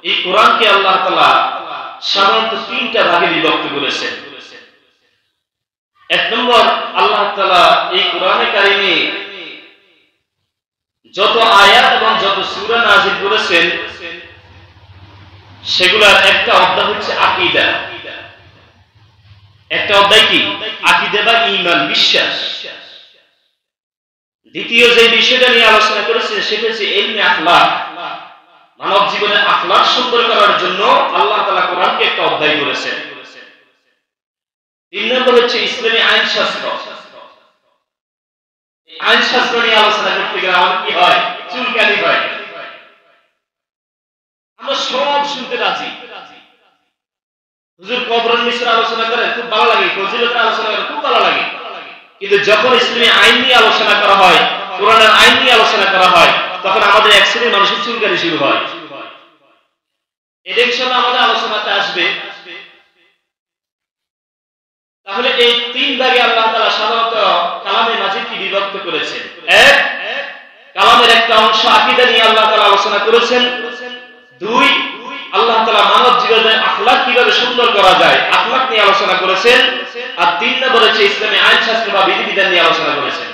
এই কোরআনকে আল্লাহ তাআলা সাধারণত তিনটা ভাগে বিভক্ত করেছেন। এক নম্বর, আল্লাহ তাআলা এই কোরআনে কারিমে যত আয়াত এবং যত সূরা নাযিল করেছেন সেগুলোর একটা অধ্যায় হচ্ছে আকীদা। একটা অধ্যায় কি? আকীদা বা ঈমান, বিশ্বাস। দ্বিতীয় যে বিষয়টা নিয়ে আলোচনা করেছেন সেটা হচ্ছে ইলমে আখলাক, মানব জীবনের আখলাক সুন্দর করার জন্য আল্লাহ তাআলা কোরআনকে একটা অধ্যায় করেছেন। তিন নম্বর হচ্ছে ইসলামী আইন শাস্ত্র। আইন শাস্ত্র নিয়ে আলোচনা করতে গেলে আমার কি হয়? চুলকানি হয়। আমরা সব শুনতে রাজি। হুজুর কবরের মিশরে আলোচনা করেন, খুব ভালো লাগে। ফজিলতের আলোচনা করেন, খুব ভালো লাগে। কিন্তু যখন ইসলামী আইন নিয়ে আলোচনা করা হয়, কোরআনের আইন নিয়ে আলোচনা করা হয়, তখন আমাদের এক শ্রেণীর মানুষের চুলকানি শুরু হয়। এটা ইনশাআল্লাহ আমাদের আলোচনাতে আসবে। তাহলে এই তিন ভাগে আল্লাহ তাআলা সাধারণত কালামে মাজিদকে বিভক্ত করেছেন। এক, কালামের একটা অংশ আকীদা নিয়ে আল্লাহ তাআলা আলোচনা করেছেন। দুই, আল্লাহ তাআলা মানব জীবনের আখলাক কিভাবে সুন্দর করা যায়, আখলাক নিয়ে আলোচনা করেছেন। আর তিন নম্বরে হচ্ছে ইসলামী আইন শাস্ত্র বা বিধিবিধান নিয়ে আলোচনা করেছেন।